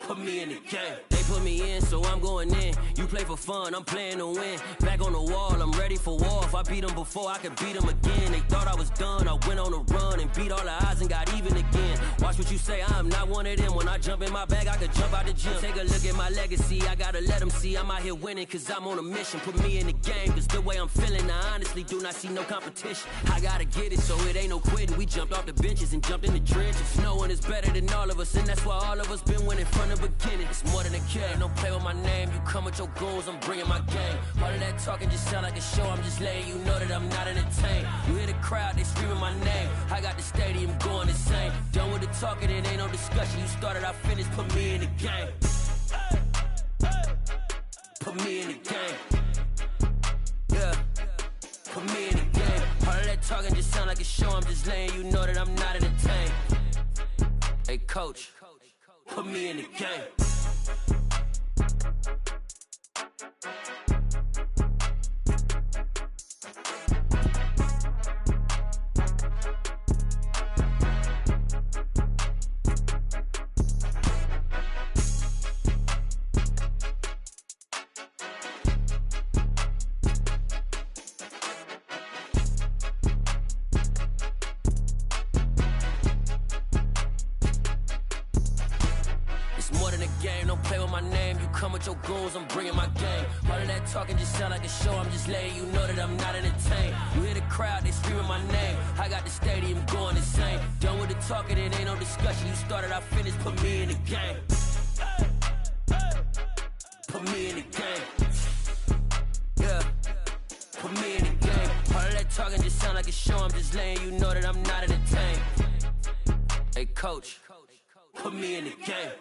Put me in the game. They put me in, so I'm going in. You play for fun, I'm playing to win. Back on the wall, I'm ready for war. If I beat them before, I could beat them again. They thought I was done, I went on a run and beat all the odds and got even again. Watch what you say, I'm not one of them. When I jump in my bag, I could jump out the gym. Take a look at my legacy, I gotta let them see I'm out here winning, cause I'm on a mission. Put me in the game, cause the way I'm feeling, I honestly do not see no competition. I gotta get it, so it ain't no quitting. We jumped off the benches and jumped in the trenches. No one is better than all of us, and that's why all of us been winning from the beginning. It's more than a kid, don't play with my name. You come with your goons, I'm bringing my game. All of that talking just sound like a show, I'm just letting you know that I'm not entertained. You hear the crowd, they screaming my name. I got the stadium going insane. Done with the talking, it ain't no discussion. You started, I finished, put me in the game. Put me in the game. Yeah, put me in the game. All of that talking just sound like a show, I'm just letting you know that I'm not entertained. Hey coach, put me in the game. With your goons, I'm bringing my game. All of that talking just sound like a show, I'm just letting you know that I'm not entertained. You hear the crowd, they screaming my name. I got the stadium going insane. Done with the talking, it ain't no discussion. You started, I finished, put me in the game. Put me in the game. Yeah, put me in the game. All of that talking just sound like a show, I'm just letting you know that I'm not entertained. Hey coach, put me in the game.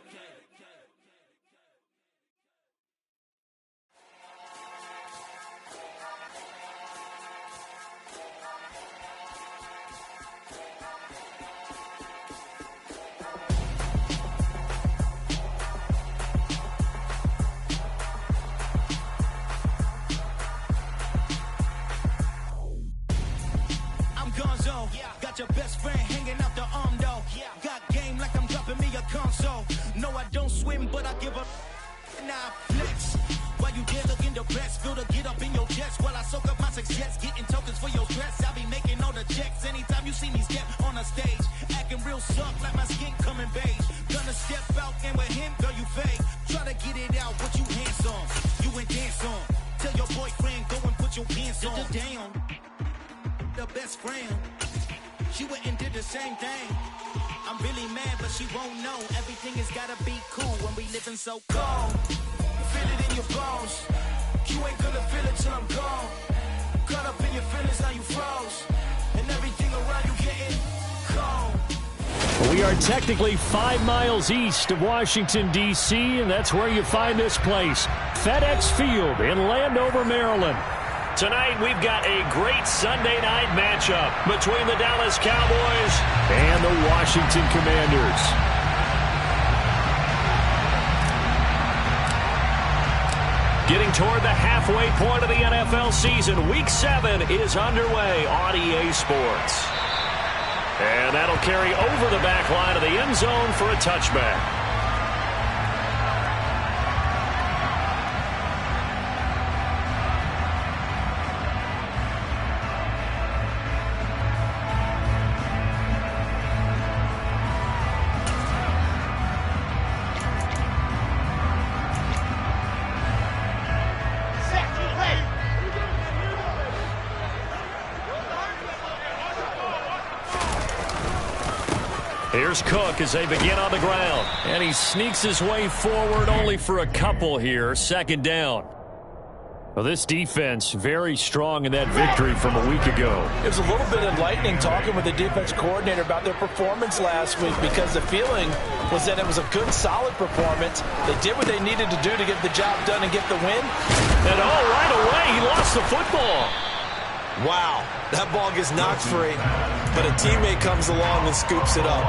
Got your best friend hanging out the arm though. Got game like I'm dropping me a console. No, I don't swim, but I give up. Nah, flex. While you there looking the best, feel the get up in your chest while I soak up my success. Getting tokens for your stress. I be making all the checks anytime you see me step on a stage. Acting real soft like my skin coming beige. Gonna step out and with him, girl, you fake. Try to get it out, but you hands on. You ain't dance on. Tell your boyfriend, go and put your pants on. Down. The best friend. She went and did the same thing. I'm really mad, but she won't know. Everything has gotta be cool when we living so cold. Feel it in your bones. You ain't gonna feel it till I'm gone. Caught up in your feelings, now you froze. And everything around you getting cold. We are technically 5 miles east of Washington, D.C., and that's where you find this place, FedEx Field in Landover, Maryland. Tonight, we've got a great Sunday night matchup between the Dallas Cowboys and the Washington Commanders. Getting toward the halfway point of the NFL season, Week 7 is underway on EA Sports. And that'll carry over the back line of the end zone for a touchback. Here's Cook as they begin on the ground. And he sneaks his way forward only for a couple here. Second down. Well, this defense very strong in that victory from a week ago. It was a little bit enlightening talking with the defense coordinator about their performance last week because the feeling was that it was a good, solid performance. They did what they needed to do to get the job done and get the win. And right away, he lost the football. Wow, that ball gets knocked free, but a teammate comes along and scoops it up.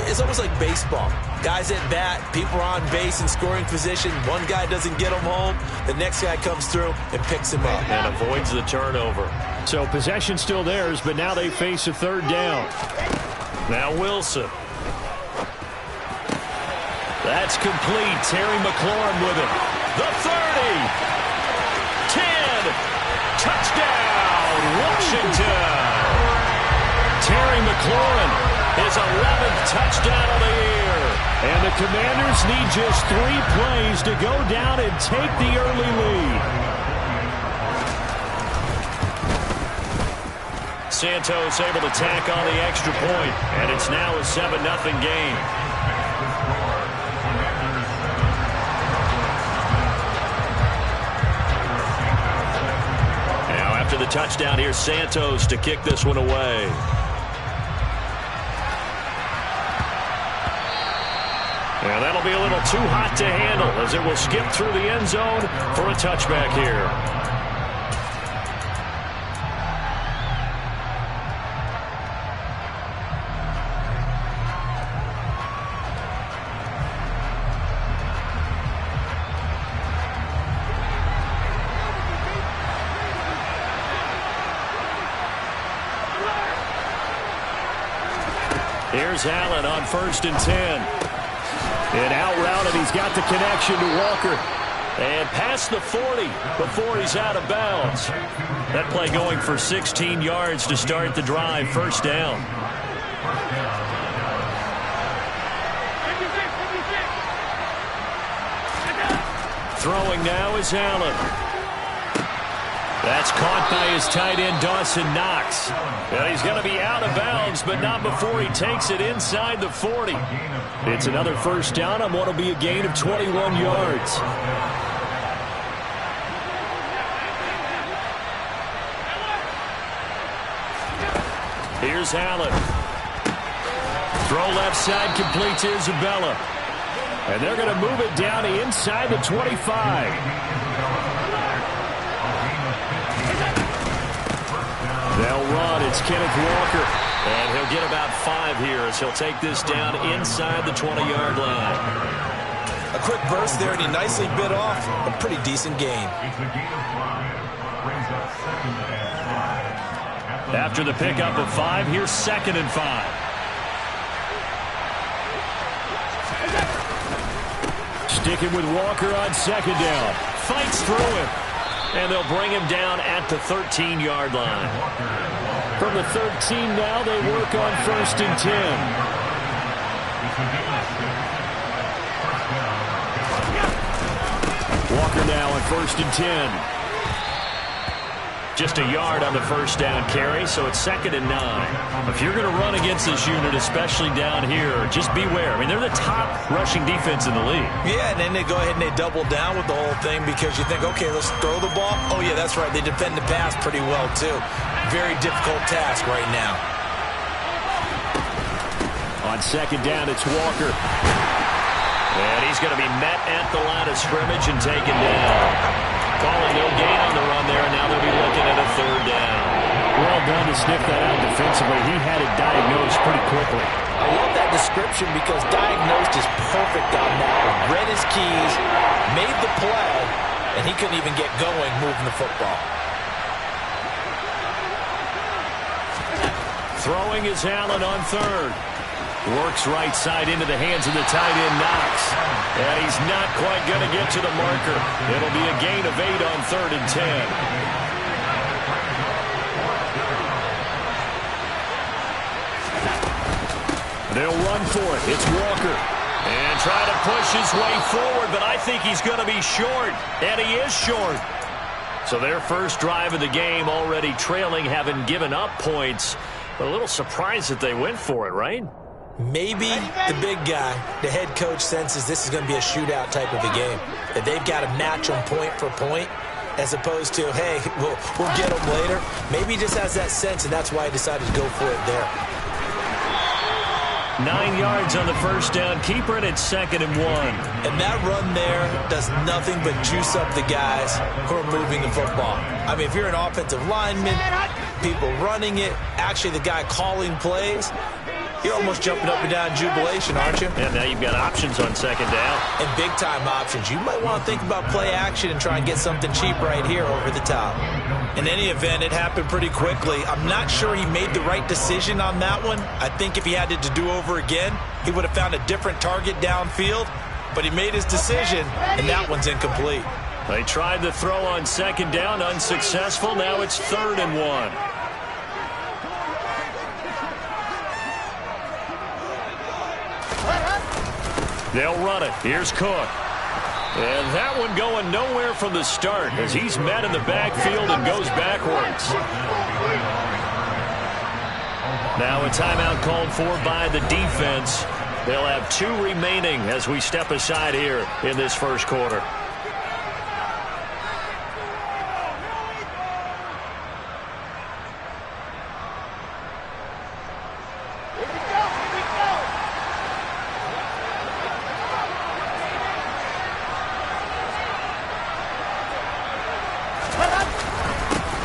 It's almost like baseball. Guys at bat, people are on base in scoring position. One guy doesn't get him home. The next guy comes through and picks him up. And avoids the turnover. So possession still theirs, but now they face a third down. Now Wilson. That's complete. Terry McLaurin with it. The 30. 10. Touchdown, Washington. Terry McLaurin, his 11th touchdown of the year. And the Commanders need just 3 plays to go down and take the early lead. Santos able to tack on the extra point, and it's now a 7-0 game. Now after the touchdown, here's Santos to kick this one away. And that'll be a little too hot to handle as it will skip through the end zone for a touchback here. Here's Allen on 1st and 10. And out route, and he's got the connection to Walker. And past the 40 before he's out of bounds. That play going for 16 yards to start the drive. 1st down. Throwing now is Allen. That's caught by his tight end, Dawson Knox. And he's going to be out of bounds, but not before he takes it inside the 40. It's another 1st down on what will be a gain of 21 yards. Here's Allen. Throw left side, complete to Isabella. And they're going to move it down to inside the 25. They'll run. It's Kenneth Walker. And he'll get about 5 here as he'll take this down inside the 20-yard line. A quick burst there, and he nicely bit off a pretty decent gain. After the pickup of 5, here's 2nd and 5. Sticking with Walker on 2nd down. Fights through him. And they'll bring him down at the 13-yard line. From the 13 now, they work on 1st and 10. Walker now on 1st and 10. Just a yard on the 1st down carry, so it's 2nd and 9. If you're going to run against this unit, especially down here, just beware. I mean, they're the top rushing defense in the league. Yeah, and then they go ahead and they double down with the whole thing because you think, okay, let's throw the ball. Oh, yeah, that's right. They defend the pass pretty well, too. Very difficult task right now. On 2nd down, it's Walker. And he's going to be met at the line of scrimmage and taken down. Calling no gain on the run there, and now they'll be looking at a 3rd down. Well done to sniff that out defensively. He had it diagnosed pretty quickly. I love that description because diagnosed is perfect on that one. Read his keys, made the play, and he couldn't even get going moving the football. Throwing is Allen on 3rd. Works right side into the hands of the tight end, Knox. And he's not quite going to get to the marker. It'll be a gain of 8 on 3rd and 10. They'll run for it. It's Walker. And try to push his way forward, but I think he's going to be short. And he is short. So their first drive of the game already trailing, having given up points. But a little surprised that they went for it, right? Maybe the big guy, the head coach, senses this is going to be a shootout type of a game. That they've got to match them point for point as opposed to, hey, we'll get them later. Maybe he just has that sense, and that's why he decided to go for it there. 9 yards on the 1st down. Keeper it at 2nd and 1. And that run there does nothing but juice up the guys who are moving the football. I mean, if you're an offensive lineman, people running it, actually the guy calling plays, you're almost jumping up and down in jubilation, aren't you? And now you've got options on 2nd down. And big-time options. You might want to think about play action and try and get something cheap right here over the top. In any event, it happened pretty quickly. I'm not sure he made the right decision on that one. I think if he had it to do over again, he would have found a different target downfield. but he made his decision, and that one's incomplete. They tried the throw on second down, unsuccessful. Now it's 3rd and 1. They'll run it. Here's Cook. And that one going nowhere from the start as he's met in the backfield and goes backwards. Now a timeout called for by the defense. They'll have 2 remaining as we step aside here in this first quarter.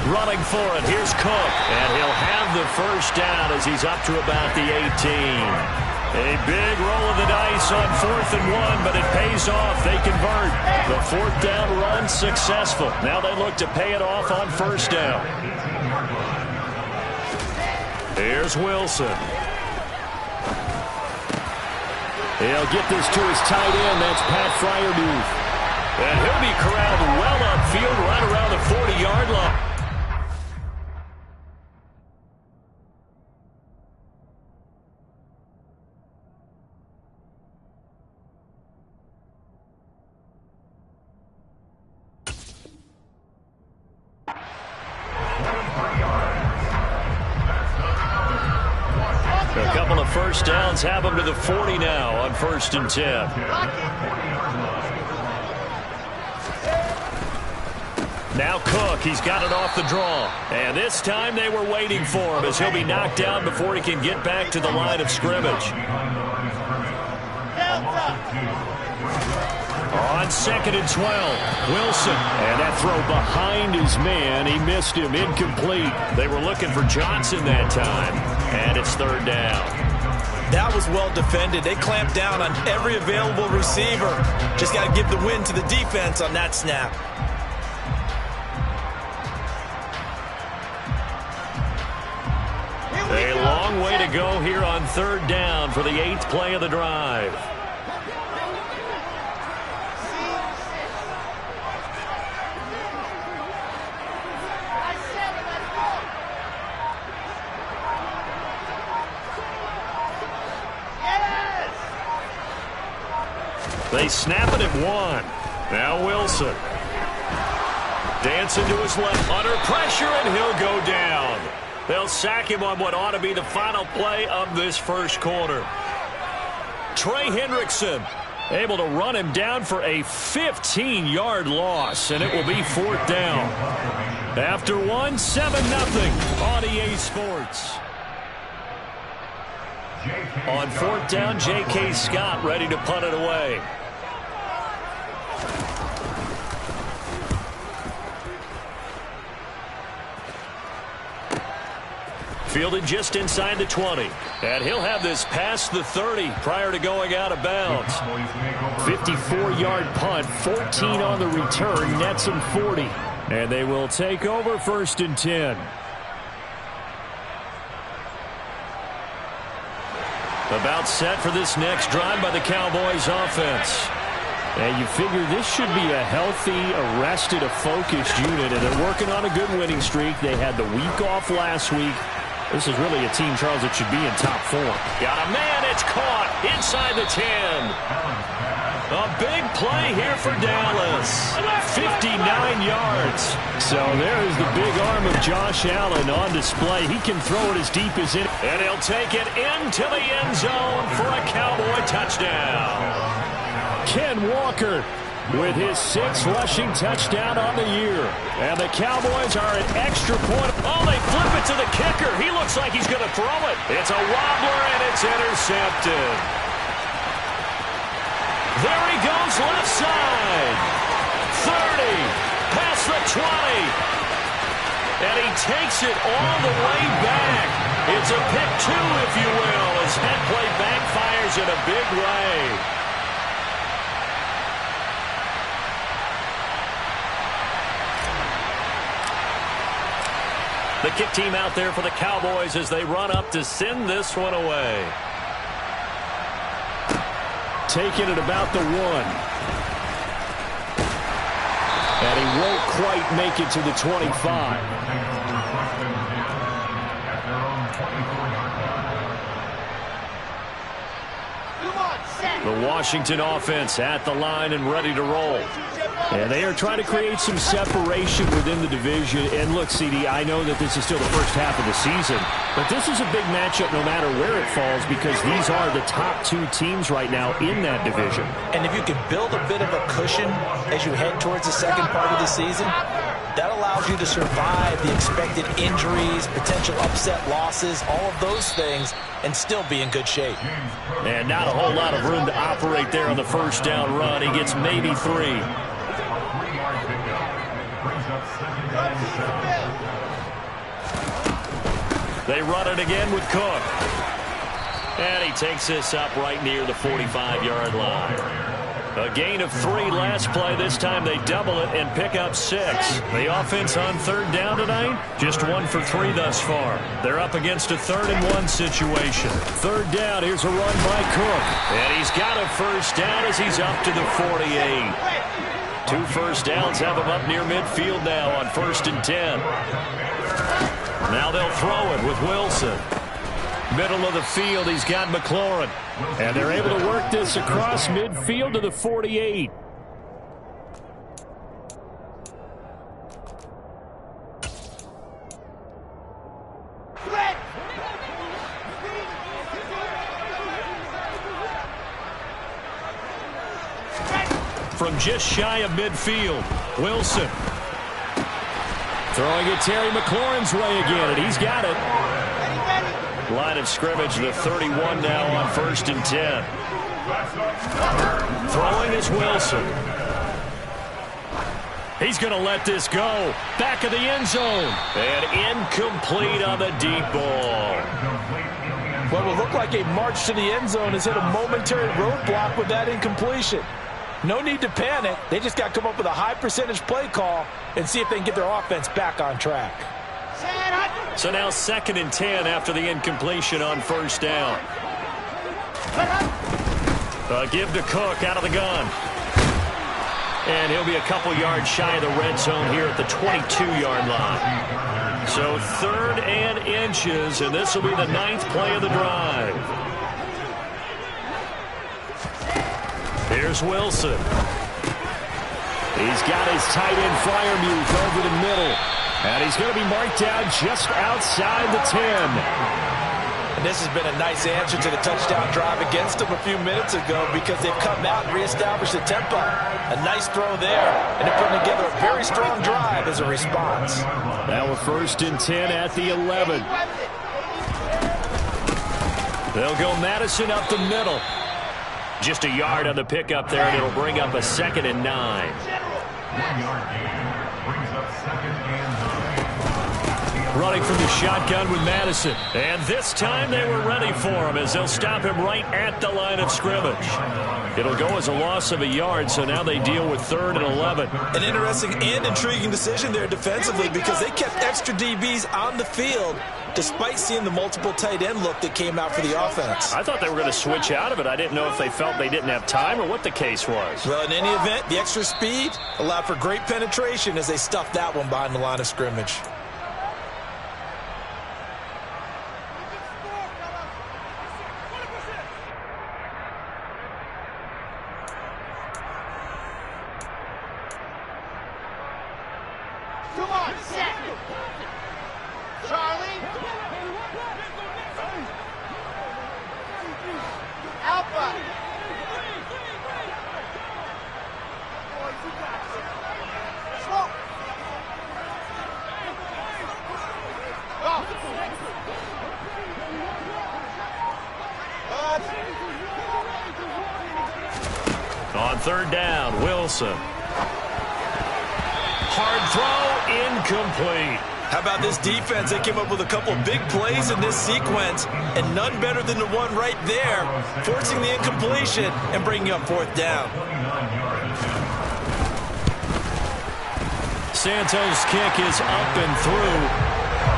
Running for it. Here's Cook. And he'll have the first down as he's up to about the 18. A big roll of the dice on 4th and 1, but it pays off. They convert. The 4th down run successful. Now they look to pay it off on 1st down. Here's Wilson. He'll get this to his tight end. That's Pat Freiermuth. And he'll be corralled well upfield right around the 40-yard line. A couple of first downs have them to the 40 now on 1st and 10. Now Cook, he's got it off the draw. And this time they were waiting for him as he'll be knocked down before he can get back to the line of scrimmage. On 2nd and 12, Wilson. And that throw behind his man. He missed him. Incomplete. They were looking for Johnson that time. And it's 3rd down. That was well defended. They clamped down on every available receiver. Just got to give the win to the defense on that snap. A long way to go here on 3rd down for the 8th play of the drive. They snap it at 1. Now Wilson. Dancing to his left, under pressure, and he'll go down. They'll sack him on what ought to be the final play of this first quarter. Trey Hendrickson able to run him down for a 15-yard loss, and it will be 4th down. After 1, 7-0 on EA Sports. On 4th down, J.K. Scott ready to punt it away. Fielded just inside the 20. And he'll have this past the 30 prior to going out of bounds. 54-yard punt, 14 on the return, nets him 40. And they will take over 1st and 10. About set for this next drive by the Cowboys offense. And you figure this should be a healthy, arrested, a focused unit. And they're working on a good winning streak. They had the week off last week. This is really a team, Charles, that should be in top form. Got a man, it's caught inside the 10. A big play here for Dallas. 59 yards. So there's the big arm of Josh Allen on display. He can throw it as deep as it. And he'll take it into the end zone for a Cowboy touchdown. Ken Walker with his 6th rushing touchdown on the year. And the Cowboys are at extra point. Oh, they flip it to the kicker. He looks like he's going to throw it. It's a wobbler, and it's intercepted. There he goes, left side. 30, past the 20. And he takes it all the way back. It's a pick 2, if you will, as head play backfires in a big way. The kick team out there for the Cowboys as they run up to send this one away. taken at about the 1. And he won't quite make it to the 25. The Washington offense at the line and ready to roll. And they are trying to create some separation within the division. And look, CD, I know that this is still the first half of the season, but this is a big matchup no matter where it falls because these are the top 2 teams right now in that division. And if you can build a bit of a cushion as you head towards the second part of the season, that allows you to survive the expected injuries, potential upset losses, all of those things, and still be in good shape. And not a whole lot of room to operate there on the first down run. He gets maybe 3. They run it again with Cook. And he takes this up right near the 45-yard line. A gain of 3 last play. This time they double it and pick up 6. The offense on third down tonight, just 1 for 3 thus far. They're up against a 3rd and 1 situation. Third down, here's a run by Cook. And he's got a first down as he's up to the 48. 2 first downs have him up near midfield now on 1st and 10. Now they'll throw it with Wilson. Middle of the field, he's got McLaurin. And they're able to work this across midfield to the 48. From just shy of midfield, Wilson. Throwing it Terry McLaurin's way again, and he's got it. Line of scrimmage, the 31 now on 1st and 10. Throwing is Wilson. He's going to let this go. Back of the end zone. And incomplete on the deep ball. What will look like a march to the end zone has hit a momentary roadblock with that incompletion. No need to panic. They just got to come up with a high percentage play call and see if they can get their offense back on track. So now 2nd and 10 after the incompletion on 1st down. Give to Cook out of the gun. And he'll be a couple yards shy of the red zone here at the 22-yard line. So 3rd and inches, and this will be the 9th play of the drive. Here's Wilson. He's got his tight end Freiermuth over the middle. And he's going to be marked down just outside the 10. And this has been a nice answer to the touchdown drive against them a few minutes ago because they've come out and reestablished the tempo. A nice throw there, and they're putting together a very strong drive as a response. Now a 1st and 10 at the 11. They'll go Madison up the middle. Just a yard on the pickup there, and it'll bring up a 2nd and 9. 1 yard gain brings up 2nd and 9. Running from the shotgun with Madison. And this time they were ready for him as they'll stop him right at the line of scrimmage. It'll go as a loss of a yard, so now they deal with 3rd and 11. An interesting and intriguing decision there defensively because they kept extra DBs on the field despite seeing the multiple tight end look that came out for the offense. I thought they were going to switch out of it. I didn't know if they felt they didn't have time or what the case was. Well, in any event, the extra speed allowed for great penetration as they stuffed that one behind the line of scrimmage. Come on, set. Charlie. Alpha. Smoke. Go. On 3rd down, Wilson. Hard throw, incomplete. How about this defense? They came up with a couple of big plays in this sequence, and none better than the one right there, forcing the incompletion and bringing up 4th down. Santos' kick is up and through.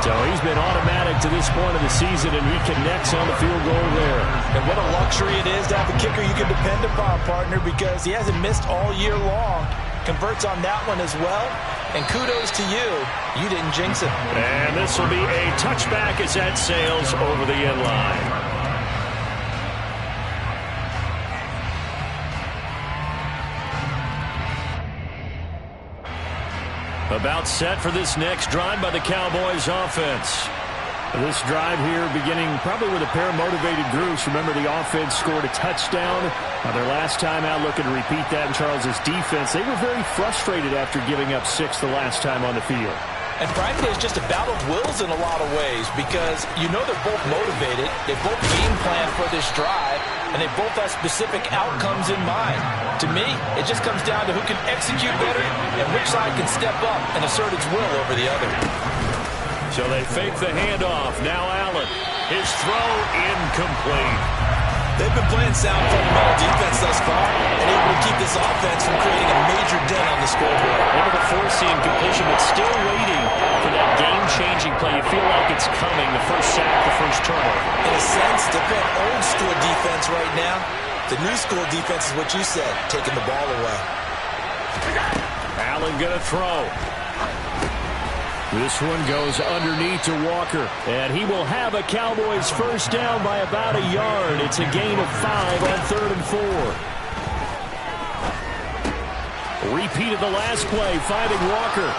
So he's been automatic to this point of the season, and he connects on the field goal there. And what a luxury it is to have a kicker you can depend upon, partner, because he hasn't missed all year long. Converts on that one as well. And kudos to you. You didn't jinx it. And this will be a touchback as that sails over the end line. About set for this next drive by the Cowboys offense. This drive here beginning probably with a pair of motivated groups. Remember, the offense scored a touchdown. Their last time out looking to repeat that in Charles' defense. They were very frustrated after giving up 6 the last time on the field. And Friday is just a battle of wills in a lot of ways because you know they're both motivated. They both game plan for this drive, and they both have specific outcomes in mind. To me, it just comes down to who can execute better and which side can step up and assert its will over the other. So they fake the handoff. Now Allen. His throw incomplete. They've been playing sound fundamental defense thus far and able to keep this offense from creating a major dent on the scoreboard. Able to force the incompletion, but still waiting for that game-changing play. You feel like it's coming. The first sack, the first turnover. In a sense, they're playing old-school defense right now. The new-school defense is what you said, taking the ball away. Allen going to throw. This one goes underneath to Walker, and he will have a Cowboys first down by about a yard. It's a gain of 5 on 3rd and 4. Repeat of the last play, finding Walker.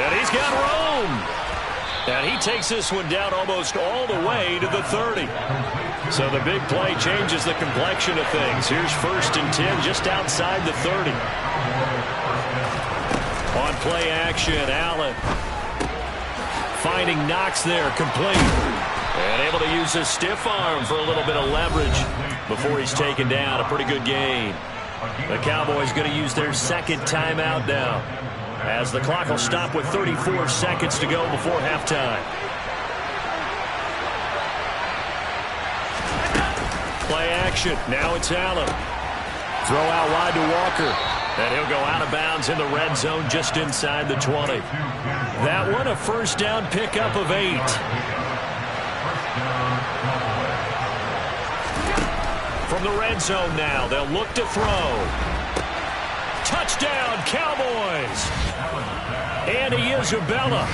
And he's got room. And he takes this one down almost all the way to the 30. So the big play changes the complexion of things. Here's 1st and 10 just outside the 30. On play action, Allen finding Knox there, complete. And able to use his stiff arm for a little bit of leverage before he's taken down. A pretty good gain. The Cowboys going to use their 2nd timeout now, as the clock will stop with 34 seconds to go before halftime. Play action. Now it's Allen. Throw out wide to Walker. And he'll go out of bounds in the red zone just inside the 20. That one a first down pickup of 8. From the red zone now, they'll look to throw. Touchdown, Cowboys! Andy Isabella,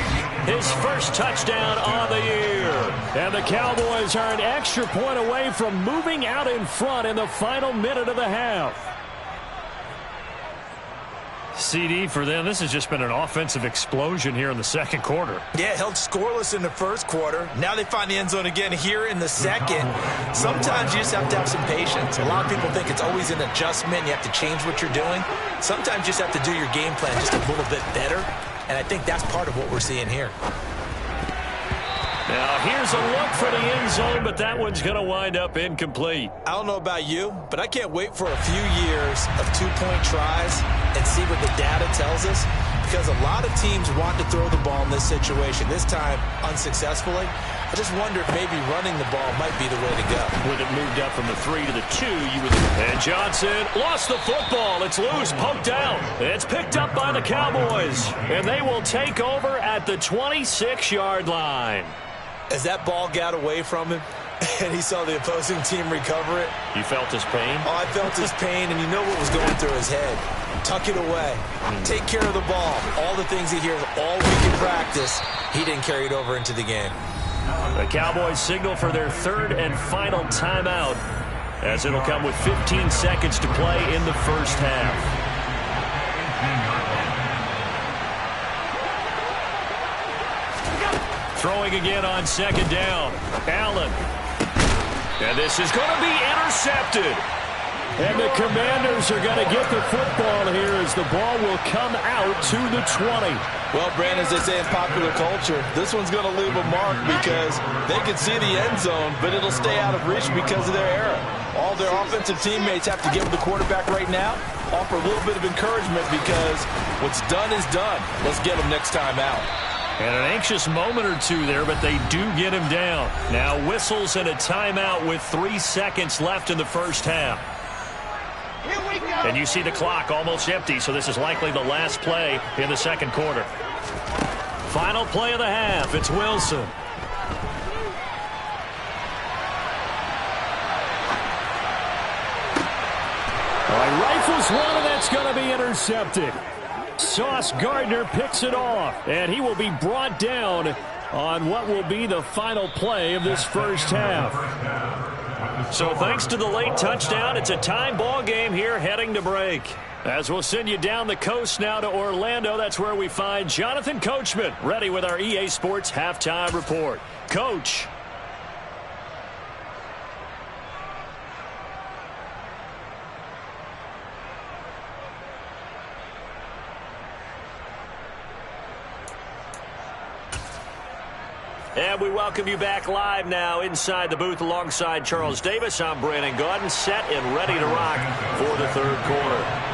his first touchdown on the year. And the Cowboys are an extra point away from moving out in front in the final minute of the half. CD for them, this has just been an offensive explosion here in the 2nd quarter. Yeah, held scoreless in the 1st quarter. Now they find the end zone again here in the 2nd. Sometimes you just have to have some patience. A lot of people think it's always an adjustment. You have to change what you're doing. Sometimes you just have to do your game plan just a little bit better. And I think that's part of what we're seeing here. Now here's a look for the end zone, but that one's going to wind up incomplete. I don't know about you, but I can't wait for a few years of 2-point tries and see what the data tells us, because a lot of teams want to throw the ball in this situation, this time unsuccessfully. I just wonder if maybe running the ball might be the way to go. With it moved up from the 3 to the 2, you would. And Johnson lost the football. It's loose, poked out. It's picked up by the Cowboys, and they will take over at the 26-yard line. As that ball got away from him and he saw the opposing team recover it. You felt his pain? Oh, I felt his pain, and you know what was going through his head. Tuck it away. Take care of the ball. All the things he hears all week in practice, he didn't carry it over into the game. The Cowboys signal for their 3rd and final timeout, as it'll come with 15 seconds to play in the 1st half. Throwing again on 2nd down. Allen. And this is going to be intercepted. And the Commanders are going to get the football here as the ball will come out to the 20. Well, Brandon, as they say in popular culture, this one's going to leave a mark because they can see the end zone, but it'll stay out of reach because of their error. All their offensive teammates have to give the quarterback right now, offer a little bit of encouragement because what's done is done. Let's get them next time out. And an anxious moment or two there, but they do get him down. Now whistles and a timeout with 3 seconds left in the 1st half. And you see the clock almost empty, so this is likely the last play in the 2nd quarter. Final play of the half. It's Wilson. Rifles one, and that's going to be intercepted. Sauce Gardner picks it off, and he will be brought down on what will be the final play of this first half. So thanks to the late touchdown, it's a time ball game here heading to break. As we'll send you down the coast now to Orlando, that's where we find Jonathan Coachman ready with our EA Sports Halftime Report. Coach. And we welcome you back live now inside the booth alongside Charles Davis. I'm Brandon Gaudin, set and ready to rock for the third quarter.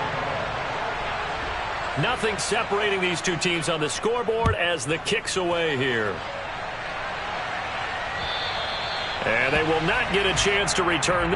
Nothing separating these two teams on the scoreboard as the kick's away here. And they will not get a chance to return.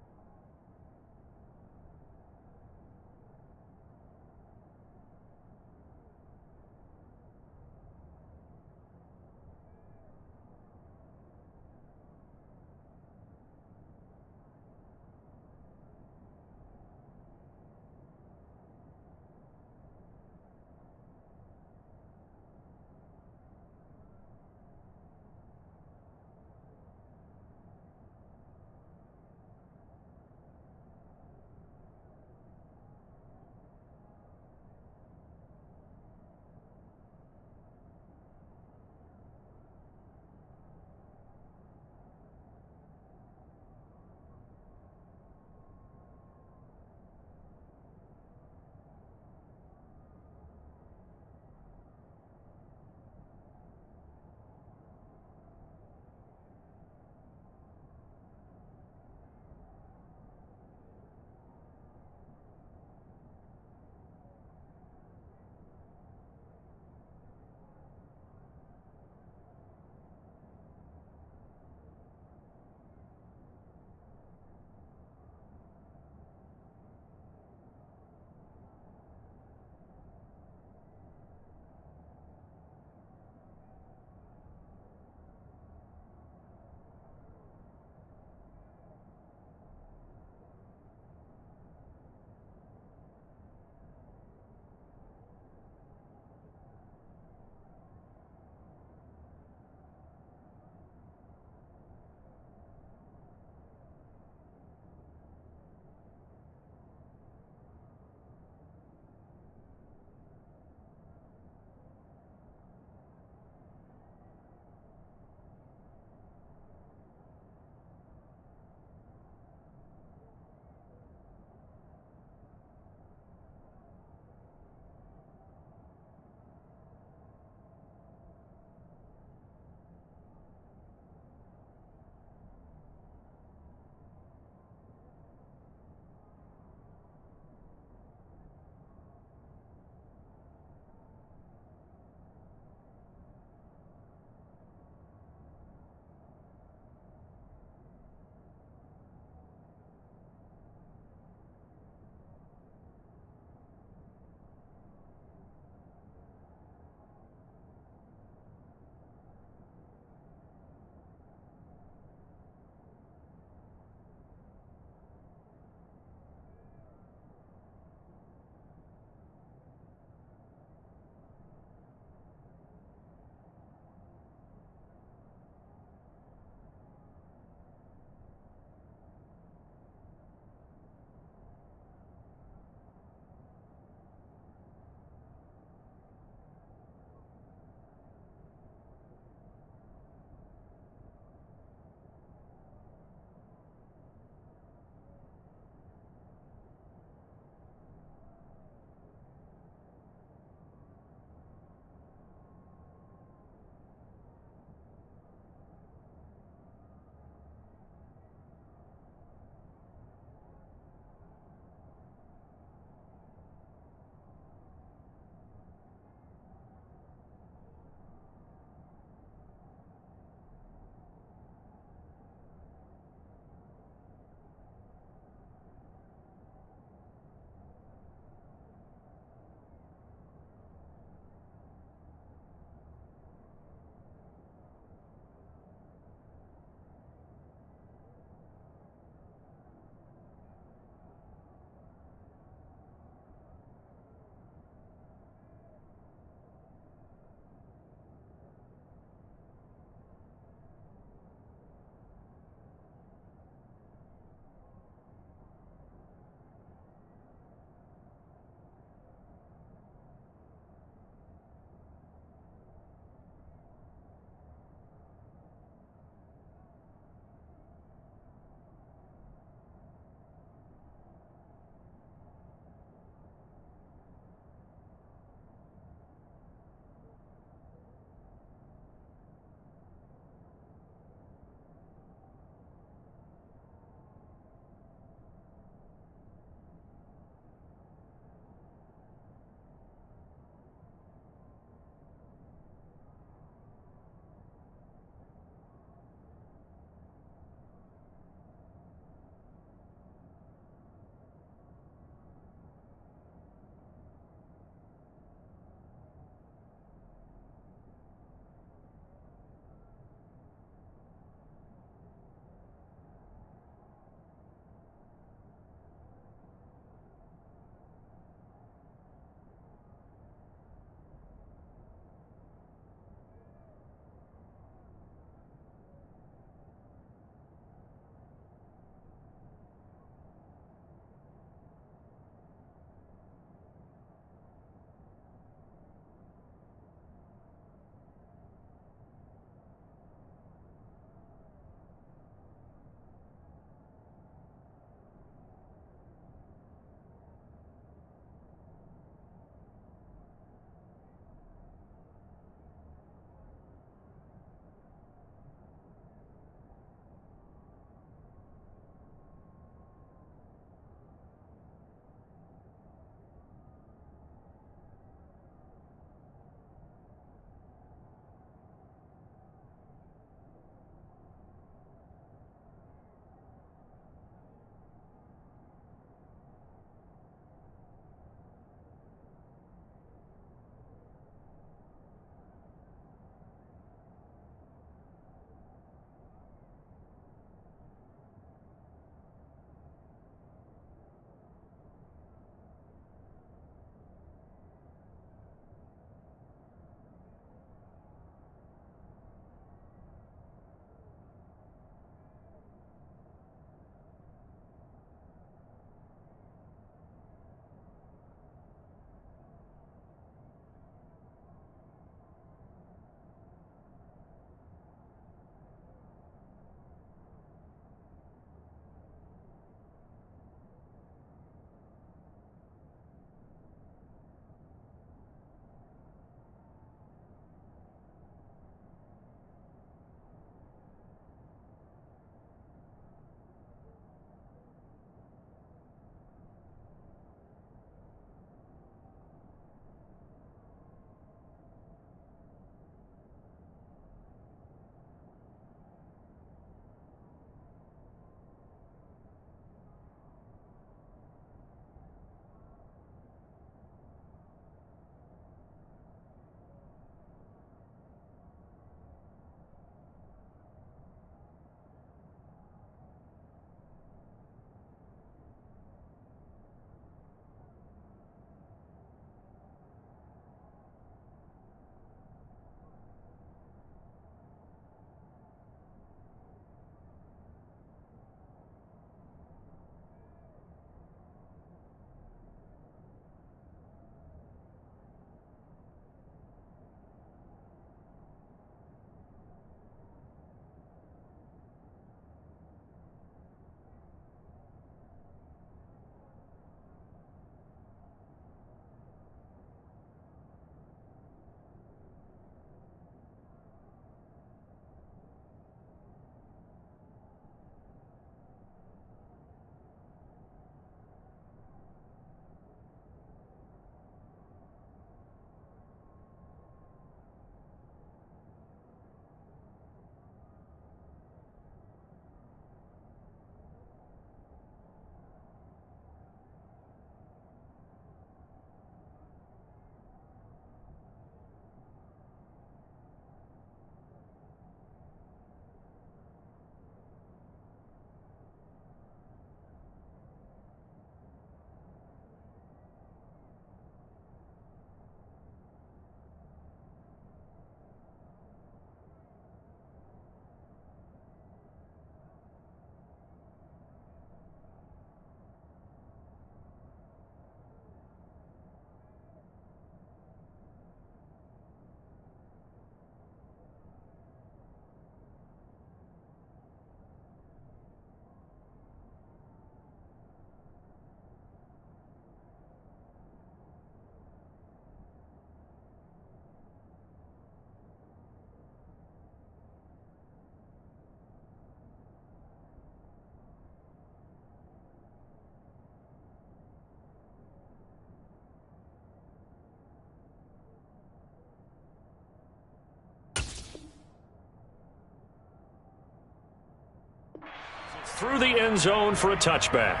through the end zone for a touchback.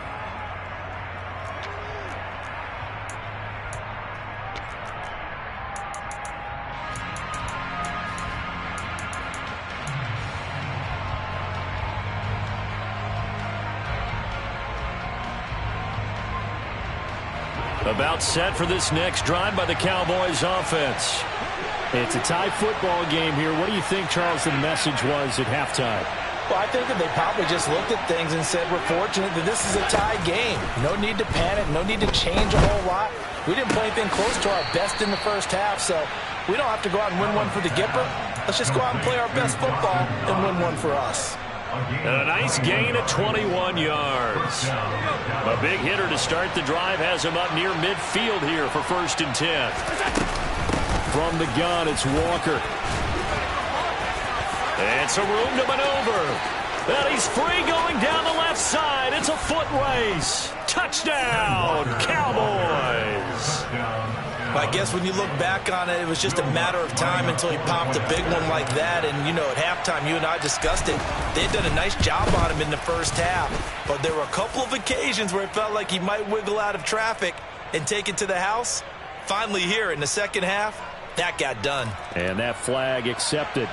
About set for this next drive by the Cowboys offense. It's a tie football game here. What do you think, Charles, the message was at halftime? Well, I think that they probably just looked at things and said, we're fortunate that this is a tie game. No need to panic, no need to change a whole lot. We didn't play anything close to our best in the first half, so we don't have to go out and win one for the Gipper. Let's just go out and play our best football and win one for us. And a nice gain of 21 yards. A big hitter to start the drive has him up near midfield here for 1st and 10. From the gun, it's Walker. And some room to maneuver. And he's free going down the left side. It's a foot race. Touchdown, Cowboys. I guess when you look back on it, it was just a matter of time until he popped a big one like that. And, you know, at halftime, you and I discussed it. They'd done a nice job on him in the first half. But there were a couple of occasions where it felt like he might wiggle out of traffic and take it to the house. Finally here in the second half, that got done. And that flag accepted.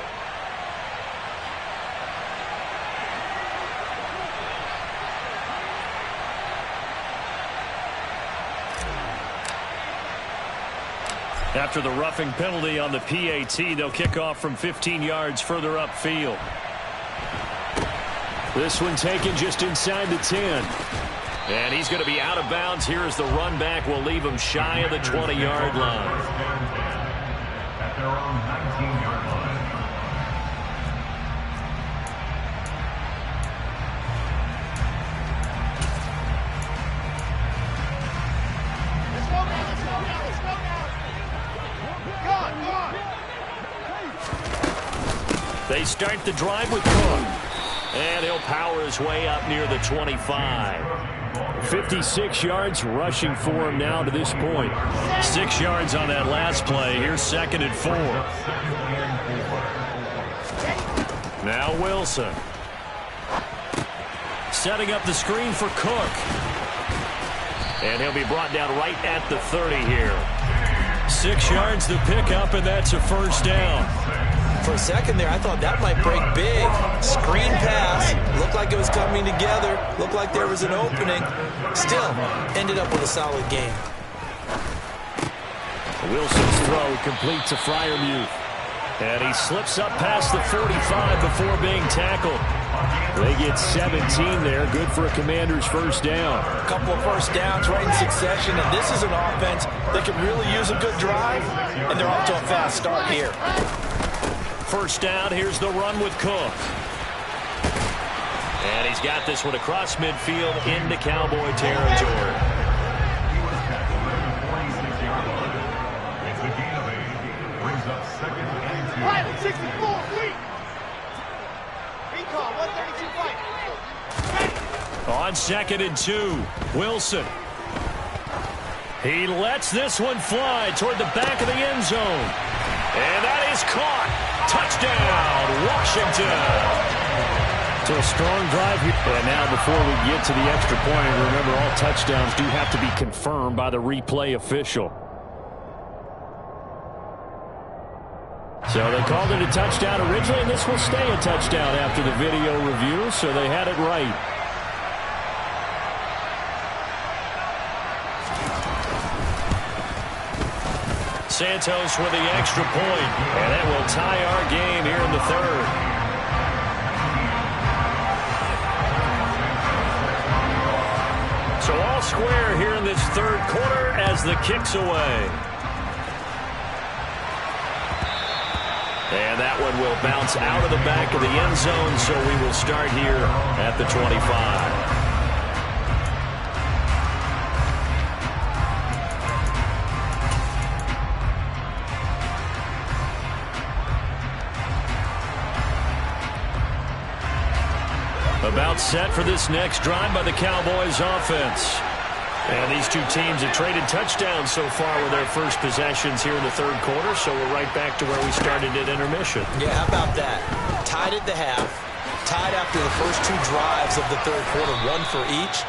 After the roughing penalty on the PAT, they'll kick off from 15 yards further upfield. This one taken just inside the 10. And he's going to be out of bounds here as the run back will leave him shy of the 20-yard line. At their own 19-yard line. They start the drive with Cook. And he'll power his way up near the 25. 56 yards rushing for him now to this point. 6 yards on that last play. Here's 2nd and 4. Now Wilson. Setting up the screen for Cook. And he'll be brought down right at the 30 here. 6 yards to pick up, and that's a 1st down. For a second there, I thought that might break big. Screen pass. Looked like it was coming together. Looked like there was an opening. Still, ended up with a solid game. Wilson's throw complete to Freiermuth. And he slips up past the 45 before being tackled. They get 17 there. Good for a Commander's 1st down. A couple of 1st downs right in succession, and this is an offense that could really use a good drive, and they're off to a fast start here. 1st down, here's the run with Cook. And he's got this one across midfield into Cowboy territory. He was tackled at the 46-yard line. It's a gain of 8. Brings up 2nd and 2. Pilot 64, fleet. Recall 132 fight. On 2nd and 2, Wilson. He lets this one fly toward the back of the end zone. And that is caught. Touchdown, Washington. So a strong drive here. And now before we get to the extra point, remember all touchdowns do have to be confirmed by the replay official. So they called it a touchdown originally, and this will stay a touchdown after the video review, so they had it right. Santos with the extra point, and that will tie our game here in the 3rd. So all square here in this 3rd quarter as the kick's away. And that one will bounce out of the back of the end zone, so we will start here at the 25. About set for this next drive by the Cowboys offense. And these two teams have traded touchdowns so far with their first possessions here in the 3rd quarter, so we're right back to where we started at intermission. Yeah, how about that? Tied at the half, tied after the first 2 drives of the third quarter, 1 for each.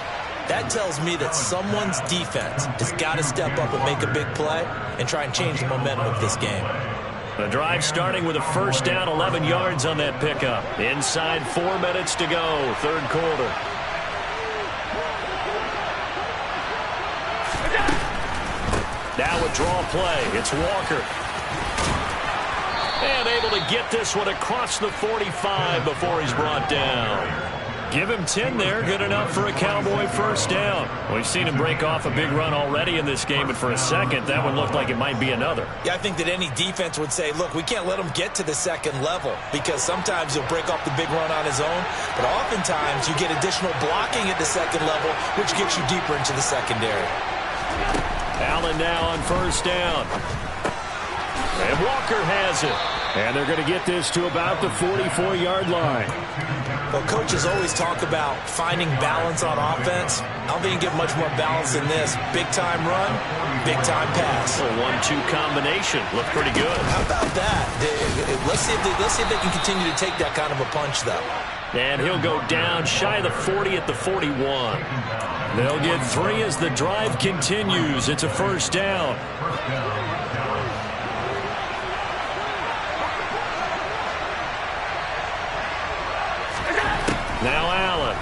That tells me that someone's defense has got to step up and make a big play and try and change the momentum of this game. The drive starting with a first down, 11 yards on that pickup. Inside 4 minutes to go, third quarter. Now a draw play. It's Walker. And able to get this one across the 45 before he's brought down. Give him 10 there. Good enough for a Cowboy first down. We've seen him break off a big run already in this game, and for a second, that one looked like it might be another. Yeah, I think that any defense would say, look, we can't let him get to the second level because sometimes he'll break off the big run on his own, but oftentimes you get additional blocking at the second level, which gets you deeper into the secondary. Allen now on first down. And Walker has it. And they're going to get this to about the 44-yard line. Well, coaches always talk about finding balance on offense. I don't think you get much more balance than this. Big-time run, big-time pass. A 1-2 combination. Looked pretty good. How about that? Let's see if they can continue to take that kind of a punch, though. And he'll go down shy of the 40 at the 41. They'll get 3 as the drive continues. It's a first down. Now Allen.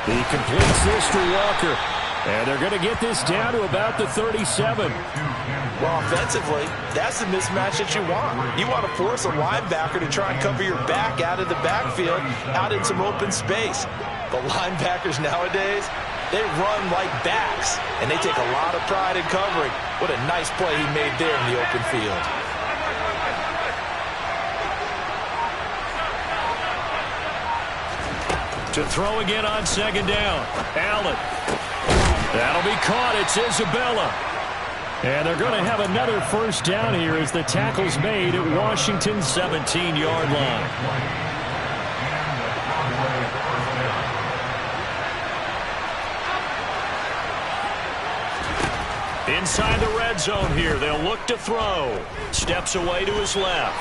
He completes this to Walker. And they're going to get this down to about the 37. Well, offensively, that's the mismatch that you want. You want to force a linebacker to try and cover your back out of the backfield, out in some open space. But linebackers nowadays, they run like backs, and they take a lot of pride in covering. What a nice play he made there in the open field. To throw again on second down. Allen. That'll be caught. It's Isabella. And they're going to have another first down here as the tackle's made at Washington's 17-yard line. Inside the red zone here. They'll look to throw. Steps away to his left.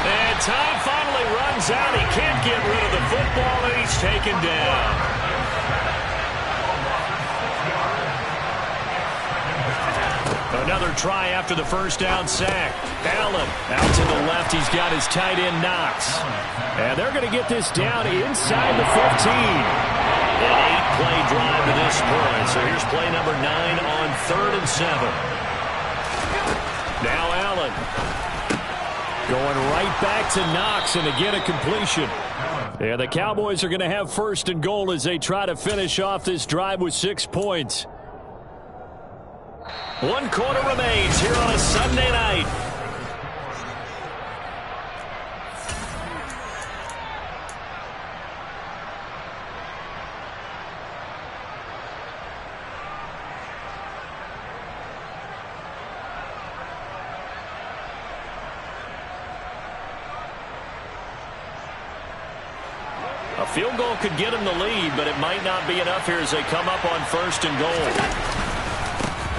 And time finally runs out. He can't get rid of the football, and he's taken down. Another try after the first down sack. Allen out to the left. He's got his tight end Knox. And they're going to get this down inside the 15. An 8-play drive to this point. So here's play number 9 on 3rd and 7. Now Allen. Going right back to Knox, and again a completion. And the Cowboys are going to have first and goal as they try to finish off this drive with 6 points. 1 quarter remains here on a Sunday night. A field goal could get them the lead, but it might not be enough here as they come up on first and goal.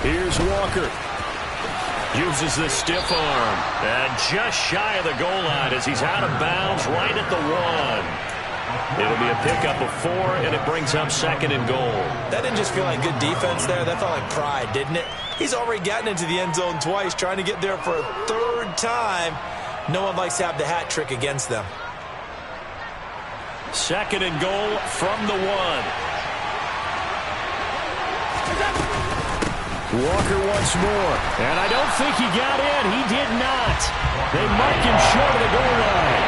Here's Walker. Uses the stiff arm. And just shy of the goal line as he's out of bounds right at the 1. It'll be a pickup of 4, and it brings up 2nd and goal. That didn't just feel like good defense there. That felt like pride, didn't it? He's already gotten into the end zone twice, trying to get there for a 3rd time. No one likes to have the hat trick against them. 2nd and goal from the 1. Walker once more. And I don't think he got in. He did not. They mark him short of the goal line.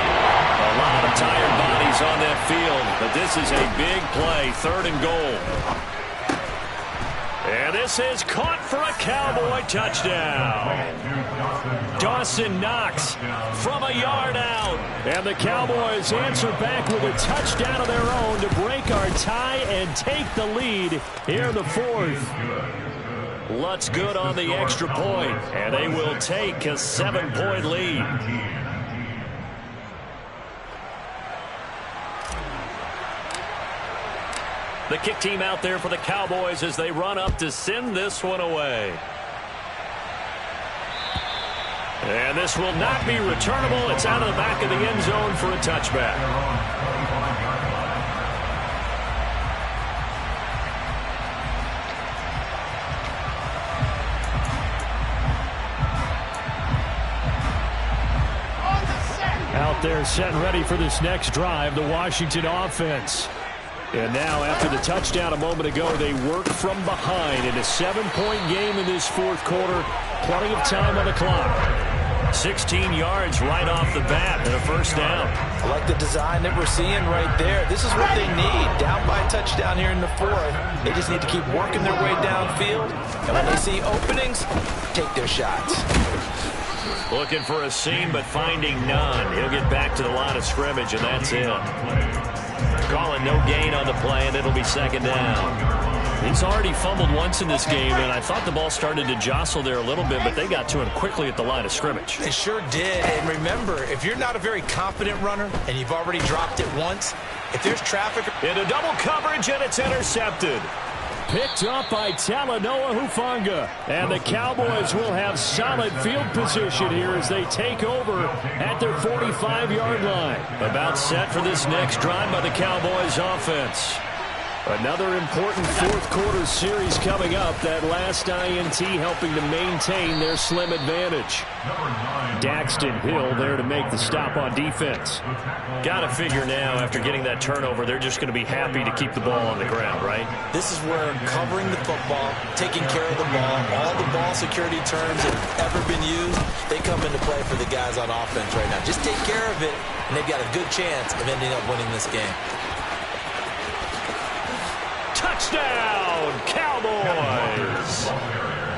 A lot of tired bodies on that field, but this is a big play. 3rd and goal. And this is caught for a Cowboy touchdown. Dawson Knox from a yard out. And the Cowboys answer back with a touchdown of their own to break our tie and take the lead here in the 4th. Lutz good on the extra point, and they will take a 7-point lead. The kick team out there for the Cowboys as they run up to send this one away. And this will not be returnable. It's out of the back of the end zone for a touchback. Out there set and ready for this next drive, the Washington offense. And now after the touchdown a moment ago, they work from behind in a 7-point game in this fourth quarter. Plenty of time on the clock. 16 yards right off the bat and a first down. I like the design that we're seeing right there. This is what they need. Down by a touchdown here in the fourth. They just need to keep working their way downfield. And when they see openings, take their shots. Looking for a seam, but finding none. He'll get back to the line of scrimmage, and that's it. Calling no gain on the play, and it'll be second down. He's already fumbled once in this game, and I thought the ball started to jostle there a little bit, but they got to him quickly at the line of scrimmage. They sure did. And remember, if you're not a very confident runner and you've already dropped it once, if there's traffic... Into double coverage, and it's intercepted. Picked up by Talanoa Hufanga. And the Cowboys will have solid field position here as they take over at their 45-yard line. About set for this next drive by the Cowboys offense. Another important fourth quarter series coming up. That last INT helping to maintain their slim advantage. Daxton Hill there to make the stop on defense. Got to figure now after getting that turnover, they're just going to be happy to keep the ball on the ground, right? This is where covering the football, taking care of the ball, all the ball security terms that have ever been used, they come into play for the guys on offense right now. Just take care of it, and they've got a good chance of ending up winning this game. Touchdown, Cowboys!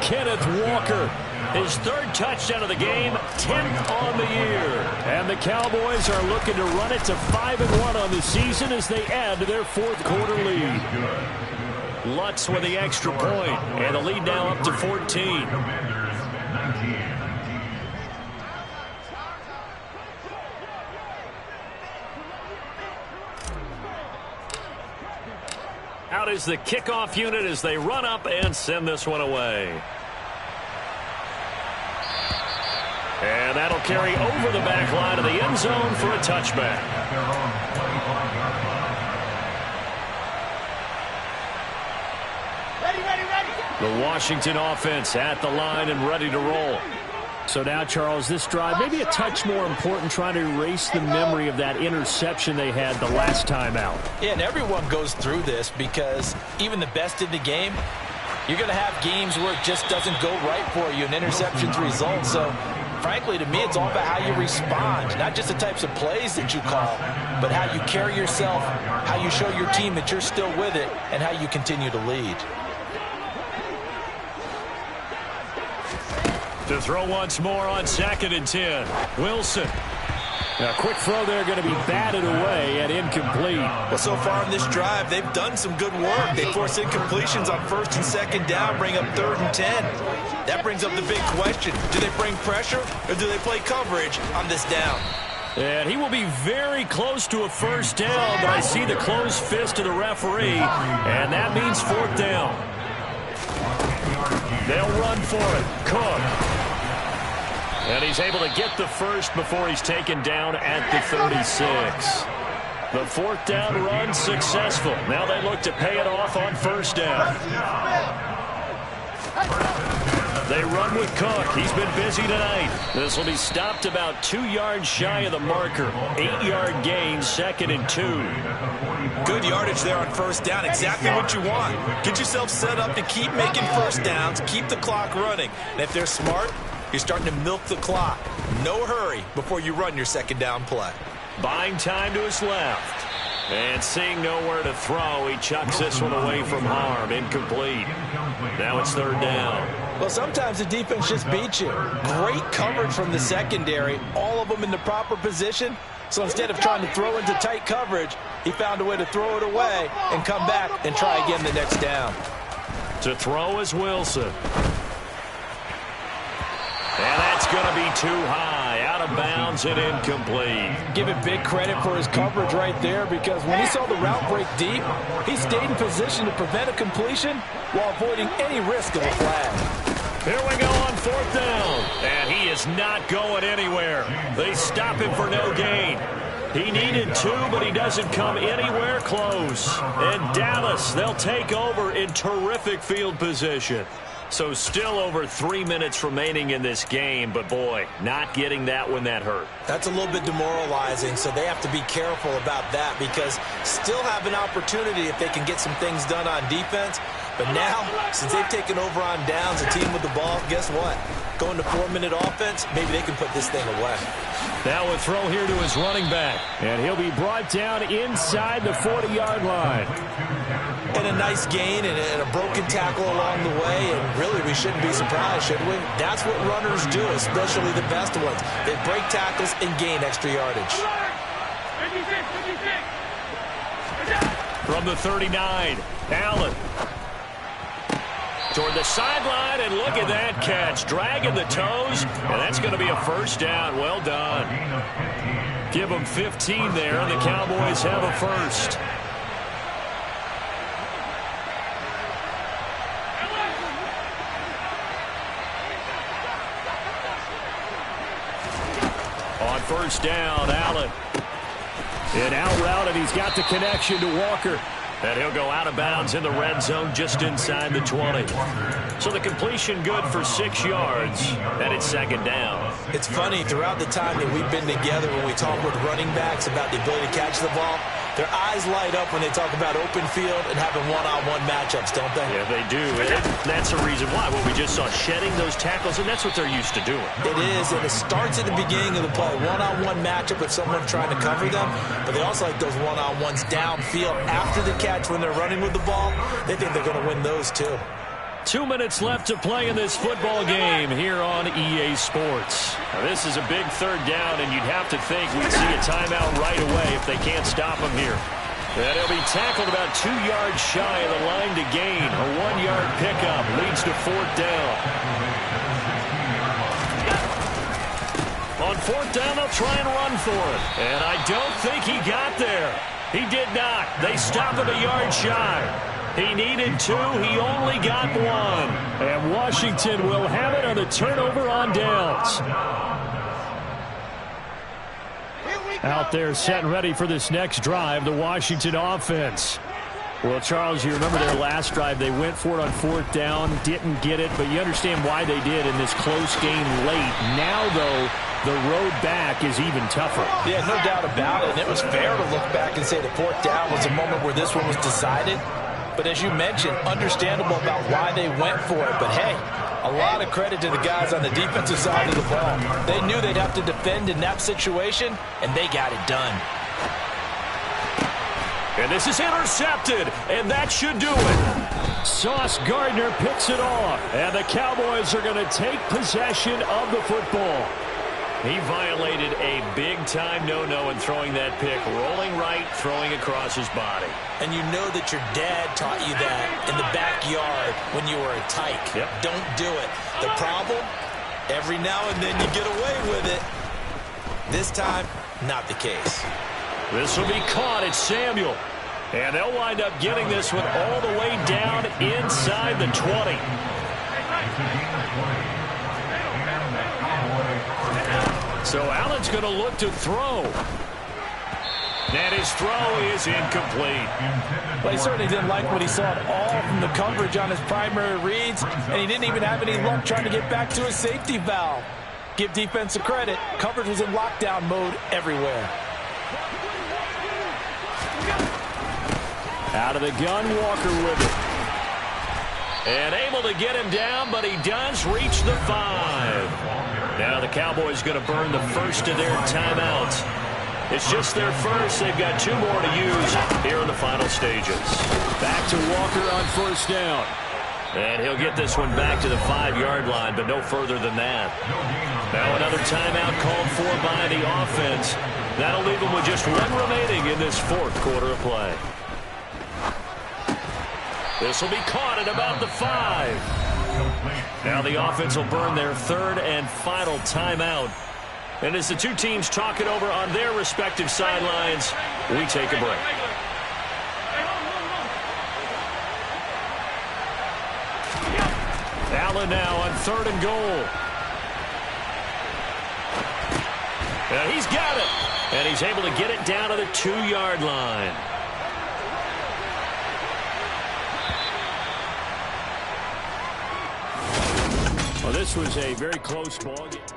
Kenneth Walker, his third touchdown of the game, 10th on the year. And the Cowboys are looking to run it to 5-1 on the season as they add to their fourth quarter lead. Lutz with the extra point, and the lead now up to 14. Out is the kickoff unit as they run up and send this one away. And that'll carry over the back line of the end zone for a touchback. The Washington offense at the line and ready to roll. So now, Charles, this drive maybe a touch more important, trying to erase the memory of that interception they had the last time out. Yeah, and everyone goes through this because even the best in the game, you're going to have games where it just doesn't go right for you, and interceptions result. So, frankly, to me, it's all about how you respond, not just the types of plays that you call, but how you carry yourself, how you show your team that you're still with it, and how you continue to lead. To throw once more on 2nd and 10. Wilson. A quick throw there going to be batted away and incomplete. Well, so far in this drive, they've done some good work. They force incompletions on 1st and 2nd down, bring up 3rd and 10. That brings up the big question. Do they bring pressure or do they play coverage on this down? And he will be very close to a first down, but I see the closed fist of the referee, and that means 4th down. They'll run for it. Cook. And he's able to get the first before he's taken down at the 36. The 4th down run successful. Now they look to pay it off on 1st down. They run with Cook. He's been busy tonight. This will be stopped about 2 yards shy of the marker. 8-yard gain, 2nd and 2. Good yardage there on 1st down. Exactly what you want. Get yourself set up to keep making 1st downs, keep the clock running. And if they're smart, you're starting to milk the clock. No hurry before you run your 2nd down play. Buying time to his left. And seeing nowhere to throw, he chucks this one away from harm. Incomplete. Now it's 3rd down. Well, sometimes the defense just beats you. Great coverage from the secondary. All of them in the proper position. So instead of trying to throw into tight coverage, he found a way to throw it away and come back and try again the next down. To throw is Wilson. And that's going to be too high. Out of bounds and incomplete. Give it big credit for his coverage right there, because when he saw the route break deep, he stayed in position to prevent a completion while avoiding any risk of a flag. Here we go on 4th down. And he is not going anywhere. They stop him for no gain. He needed 2, but he doesn't come anywhere close. And Dallas, they'll take over in terrific field position. So still over 3 minutes remaining in this game, but boy, not getting that when that hurt. That's a little bit demoralizing, so they have to be careful about that because still have an opportunity if they can get some things done on defense. But now, since they've taken over on downs, a team with the ball, guess what? Going to 4-minute offense, maybe they can put this thing away. Now a throw here to his running back, and he'll be brought down inside the 40-yard line. And a nice gain and a broken tackle along the way, and really we shouldn't be surprised, should we? That's what runners do, especially the best ones. They break tackles and gain extra yardage. From the 39, Allen. Toward the sideline, and look at that catch. Dragging the toes, and that's going to be a first down. Well done. Give them 15 there, and the Cowboys have a first. On first down, Allen. An out route, and he's got the connection to Walker. And he'll go out of bounds in the red zone just inside the 20. So the completion good for 6 yards, and it's 2nd down. It's funny, throughout the time that we've been together when we talk with running backs about the ability to catch the ball, their eyes light up when they talk about open field and having one-on-one matchups, don't they? Yeah, they do. And that's the reason why. What we just saw, shedding those tackles, and that's what they're used to doing. It is, and it starts at the beginning of the play. One-on-one matchup with someone trying to cover them, but they also like those one-on-ones downfield after the catch when they're running with the ball. They think they're going to win those too. 2 minutes left to play in this football game here on EA Sports. Now, this is a big 3rd down, and you'd have to think we'd see a timeout right away if they can't stop him here. And he'll be tackled about 2 yards shy of the line to gain. A 1-yard pickup leads to 4th down. On 4th down, they'll try and run for it. And I don't think he got there. He did not. They stop him a yard shy. He needed 2. He only got 1. And Washington will have it on the turnover on downs. Out there set and ready for this next drive, the Washington offense. Well, Charles, you remember their last drive. They went for it on 4th down, didn't get it, but you understand why they did in this close game late. Now, though, the road back is even tougher. Yeah, no doubt about it. And it was fair to look back and say the 4th down was a moment where this one was decided. But as you mentioned, understandable about why they went for it. But, hey, a lot of credit to the guys on the defensive side of the ball. They knew they'd have to defend in that situation, and they got it done. And this is intercepted, and that should do it. Sauce Gardner picks it off, and the Cowboys are going to take possession of the football. He violated a big-time no-no in throwing that pick, rolling right, throwing across his body. And you know that your dad taught you that in the backyard when you were a tyke. Yep. Don't do it. The problem, every now and then you get away with it. This time, not the case. This will be caught. It's Samuel. And they'll wind up getting this one all the way down inside the 20. So Allen's going to look to throw. And his throw is incomplete. Well, he certainly didn't like what he saw at all from the coverage on his primary reads, and he didn't even have any luck trying to get back to his safety valve. Give defense a credit. Coverage was in lockdown mode everywhere. Out of the gun, Walker with it. And able to get him down, but he does reach the 5. Now the Cowboys going to burn the first of their timeouts. It's just their first. They've got 2 more to use here in the final stages. Back to Walker on first down. And he'll get this one back to the 5-yard line, but no further than that. Now another timeout called for by the offense. That'll leave them with just 1 remaining in this 4th quarter of play. This will be caught at about the 5. Now the offense will burn their 3rd and final timeout. And as the 2 teams talk it over on their respective sidelines, we take a break. Allen now on 3rd and goal. And he's got it. And he's able to get it down to the 2-yard line. Well, this was a very close ball game.